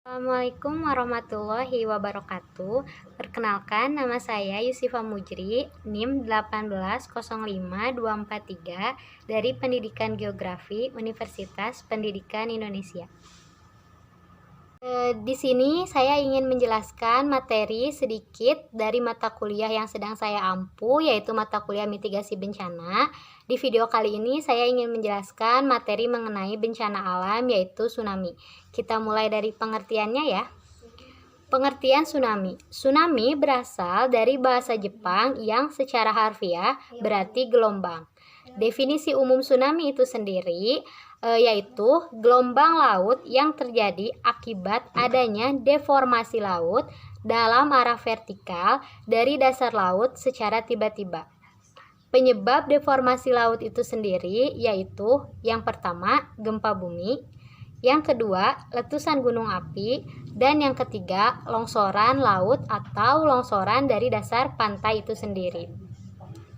Assalamualaikum warahmatullahi wabarakatuh. Perkenalkan, nama saya Yusifa Mujri, NIM 1805243 dari Pendidikan Geografi Universitas Pendidikan Indonesia. Di sini saya ingin menjelaskan materi sedikit dari mata kuliah yang sedang saya ampu, yaitu mata kuliah mitigasi bencana. Di video kali ini saya ingin menjelaskan materi mengenai bencana alam, yaitu tsunami. Kita mulai dari pengertiannya ya. Pengertian tsunami. Tsunami berasal dari bahasa Jepang yang secara harfiah berarti gelombang. Definisi umum tsunami itu sendiri yaitu gelombang laut yang terjadi akibat adanya deformasi laut dalam arah vertikal dari dasar laut secara tiba-tiba. Penyebab deformasi laut itu sendiri yaitu yang pertama, gempa bumi, yang kedua, letusan gunung api, dan yang ketiga, longsoran laut atau longsoran dari dasar pantai itu sendiri.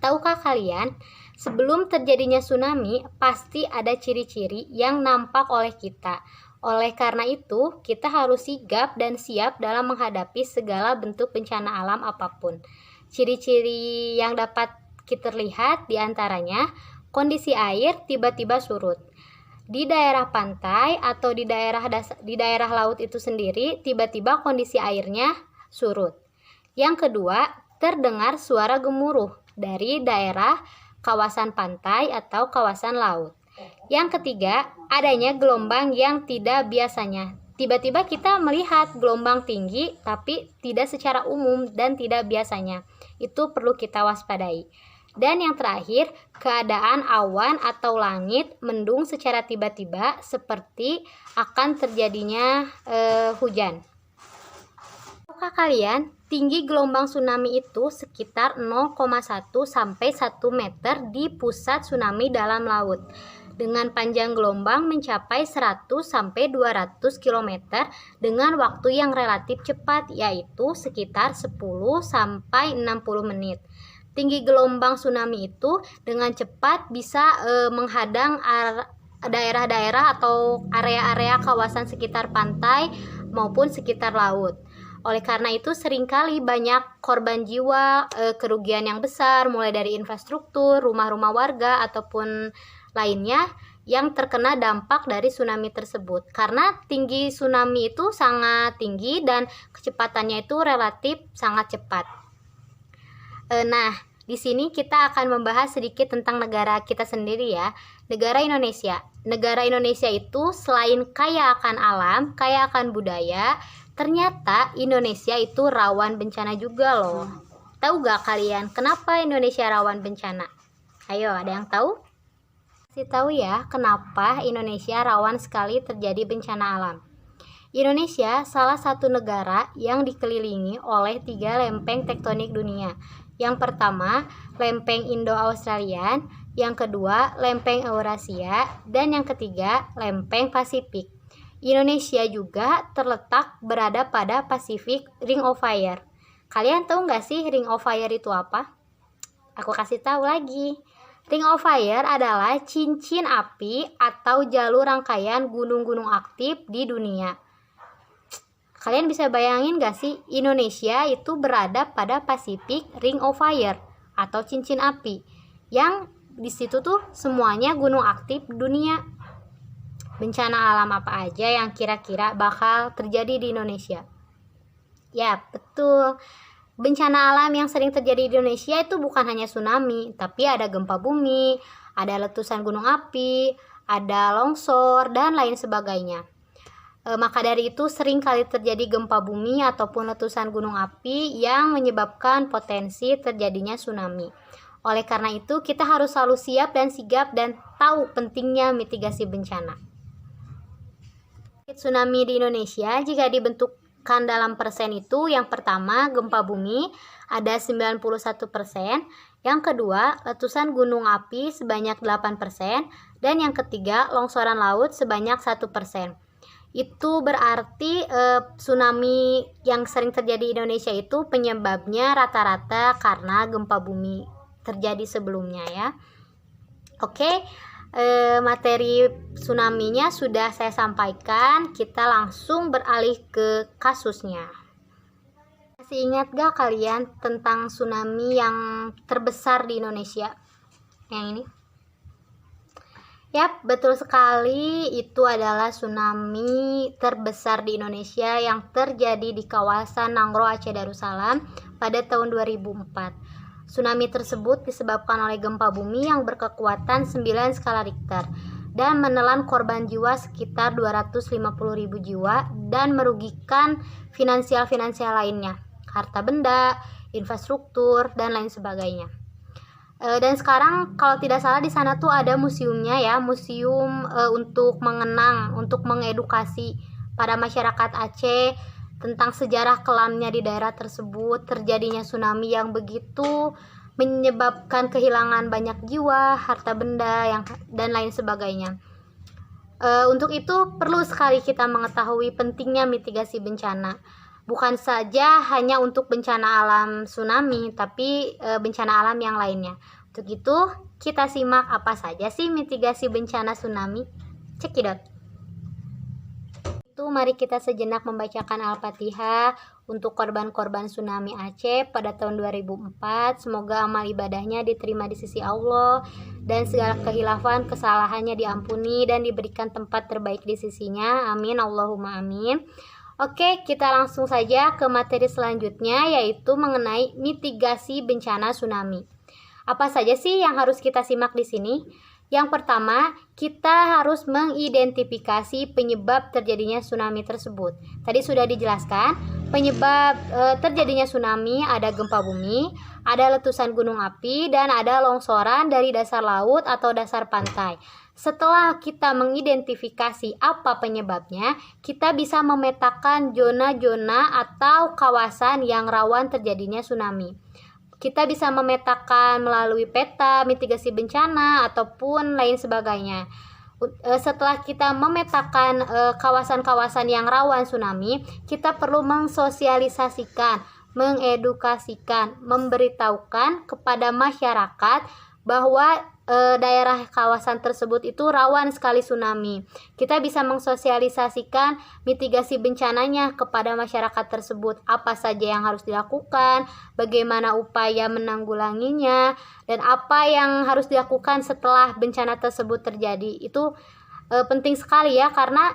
Tahukah kalian, sebelum terjadinya tsunami, pasti ada ciri-ciri yang nampak oleh kita. Oleh karena itu, kita harus sigap dan siap dalam menghadapi segala bentuk bencana alam apapun. Ciri-ciri yang dapat kita lihat diantaranya, kondisi air tiba-tiba surut. Di daerah pantai atau di daerah laut itu sendiri, tiba-tiba kondisi airnya surut. Yang kedua, terdengar suara gemuruh dari daerah kawasan pantai atau kawasan laut. Yang ketiga, adanya gelombang yang tidak biasanya. Tiba-tiba kita melihat gelombang tinggi tapi tidak secara umum dan tidak biasanya. Itu perlu kita waspadai. Dan yang terakhir, keadaan awan atau langit mendung secara tiba-tiba seperti akan terjadinya hujan. Tahukah kalian, tinggi gelombang tsunami itu sekitar 0,1 sampai 1 meter di pusat tsunami dalam laut. Dengan panjang gelombang mencapai 100 sampai 200 km dengan waktu yang relatif cepat, yaitu sekitar 10 sampai 60 menit. Tinggi gelombang tsunami itu dengan cepat bisa menghadang daerah-daerah atau area-area kawasan sekitar pantai maupun sekitar laut. Oleh karena itu seringkali banyak korban jiwa, kerugian yang besar mulai dari infrastruktur, rumah-rumah warga ataupun lainnya yang terkena dampak dari tsunami tersebut. Karena tinggi tsunami itu sangat tinggi dan kecepatannya itu relatif sangat cepat. Nah, di sini kita akan membahas sedikit tentang negara kita sendiri ya. Negara Indonesia. Negara Indonesia itu selain kaya akan alam, kaya akan budaya, ternyata Indonesia itu rawan bencana juga loh. Tahu gak kalian kenapa Indonesia rawan bencana? Ayo, ada yang tahu? Kasih tahu ya, kenapa Indonesia rawan sekali terjadi bencana alam. Indonesia salah satu negara yang dikelilingi oleh 3 lempeng tektonik dunia. Yang pertama, lempeng Indo-Australian, yang kedua, lempeng Eurasia, dan yang ketiga, lempeng Pasifik. Indonesia juga terletak berada pada Pacific Ring of Fire. Kalian tahu nggak sih Ring of Fire itu apa? Aku kasih tahu lagi. Ring of Fire adalah cincin api atau jalur rangkaian gunung-gunung aktif di dunia. Kalian bisa bayangin gak sih, Indonesia itu berada pada Pacific Ring of Fire atau cincin api, yang di situ tuh semuanya gunung aktif dunia. Bencana alam apa aja yang kira-kira bakal terjadi di Indonesia? Ya, betul. Bencana alam yang sering terjadi di Indonesia itu bukan hanya tsunami, tapi ada gempa bumi, ada letusan gunung api, ada longsor, dan lain sebagainya. Maka dari itu sering kali terjadi gempa bumi ataupun letusan gunung api yang menyebabkan potensi terjadinya tsunami. Oleh karena itu kita harus selalu siap dan sigap dan tahu pentingnya mitigasi bencana. Tsunami di Indonesia jika dibentukkan dalam persen itu, yang pertama gempa bumi ada 91%, yang kedua letusan gunung api sebanyak 8%, dan yang ketiga longsoran laut sebanyak 1%. Itu berarti tsunami yang sering terjadi di Indonesia itu penyebabnya rata-rata karena gempa bumi terjadi sebelumnya ya. Oke, Materi tsunami-nya sudah saya sampaikan, kita langsung beralih ke kasusnya. Masih ingat gak kalian tentang tsunami yang terbesar di Indonesia? Yang ini? Yap, betul sekali, itu adalah tsunami terbesar di Indonesia yang terjadi di kawasan Nanggro, Aceh Darussalam pada tahun 2004. Tsunami tersebut disebabkan oleh gempa bumi yang berkekuatan 9 skala Richter dan menelan korban jiwa sekitar 250.000 jiwa dan merugikan finansial lainnya, harta benda, infrastruktur, dan lain sebagainya. Dan sekarang kalau tidak salah di sana tuh ada museumnya ya, museum untuk mengenang, untuk mengedukasi pada masyarakat Aceh tentang sejarah kelamnya di daerah tersebut, terjadinya tsunami yang begitu menyebabkan kehilangan banyak jiwa, harta benda, dan lain sebagainya. Untuk itu perlu sekali kita mengetahui pentingnya mitigasi bencana. Bukan saja hanya untuk bencana alam tsunami, tapi bencana alam yang lainnya. Untuk itu, kita simak apa saja sih mitigasi bencana tsunami. Cekidot. Mari kita sejenak membacakan Al-Fatihah untuk korban-korban tsunami Aceh pada tahun 2004. Semoga amal ibadahnya diterima di sisi Allah dan segala kehilafan kesalahannya diampuni dan diberikan tempat terbaik di sisinya. Amin, Allahumma amin. Oke, kita langsung saja ke materi selanjutnya, yaitu mengenai mitigasi bencana tsunami. Apa saja sih yang harus kita simak di sini? Yang pertama, kita harus mengidentifikasi penyebab terjadinya tsunami tersebut. Tadi sudah dijelaskan, penyebab terjadinya tsunami ada gempa bumi, ada letusan gunung api, dan ada longsoran dari dasar laut atau dasar pantai. Setelah kita mengidentifikasi apa penyebabnya, kita bisa memetakan zona-zona atau kawasan yang rawan terjadinya tsunami. Kita bisa memetakan melalui peta mitigasi bencana ataupun lain sebagainya. Setelah kita memetakan kawasan-kawasan yang rawan tsunami, kita perlu mensosialisasikan, mengedukasikan, memberitahukan kepada masyarakat bahwa daerah kawasan tersebut itu rawan sekali tsunami. Kita bisa mensosialisasikan mitigasi bencananya kepada masyarakat tersebut, apa saja yang harus dilakukan, bagaimana upaya menanggulanginya, dan apa yang harus dilakukan setelah bencana tersebut terjadi. Itu penting sekali ya, karena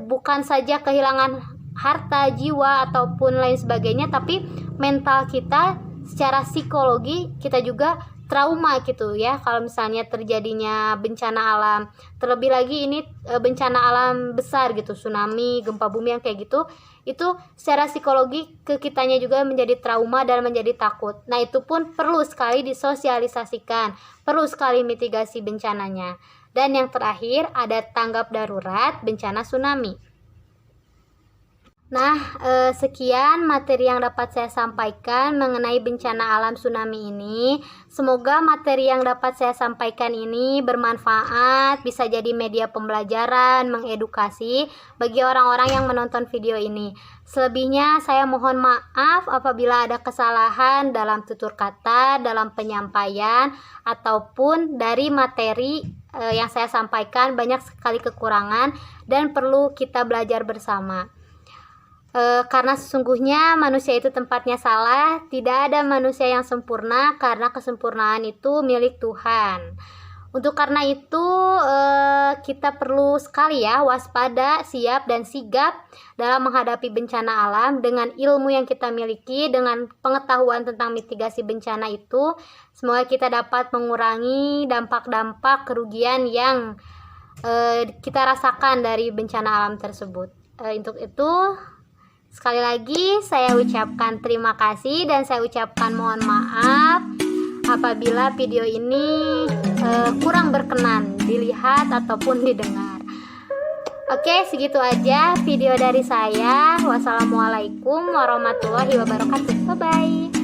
bukan saja kehilangan harta, jiwa, ataupun lain sebagainya, tapi mental kita secara psikologi kita juga trauma gitu ya, kalau misalnya terjadinya bencana alam, terlebih lagi ini bencana alam besar gitu, tsunami, gempa bumi yang kayak gitu, itu secara psikologi ke kitanya juga menjadi trauma dan menjadi takut. Nah, itu pun perlu sekali disosialisasikan, perlu sekali mitigasi bencananya. Dan yang terakhir ada tanggap darurat bencana tsunami. Nah, sekian materi yang dapat saya sampaikan mengenai bencana alam tsunami ini. Semoga materi yang dapat saya sampaikan ini bermanfaat, bisa jadi media pembelajaran, mengedukasi bagi orang-orang yang menonton video ini. Selebihnya saya mohon maaf apabila ada kesalahan dalam tutur kata, dalam penyampaian, ataupun dari materi yang saya sampaikan banyak sekali kekurangan dan perlu kita belajar bersama. Karena sesungguhnya manusia itu tempatnya salah, tidak ada manusia yang sempurna karena kesempurnaan itu milik Tuhan. Untuk karena itu kita perlu sekali ya waspada, siap, dan sigap dalam menghadapi bencana alam dengan ilmu yang kita miliki, dengan pengetahuan tentang mitigasi bencana itu. Semoga kita dapat mengurangi dampak-dampak kerugian yang kita rasakan dari bencana alam tersebut. Untuk itu, sekali lagi saya ucapkan terima kasih dan saya ucapkan mohon maaf apabila video ini kurang berkenan dilihat ataupun didengar. Oke, segitu aja video dari saya. Wassalamualaikum warahmatullahi wabarakatuh. Bye-bye.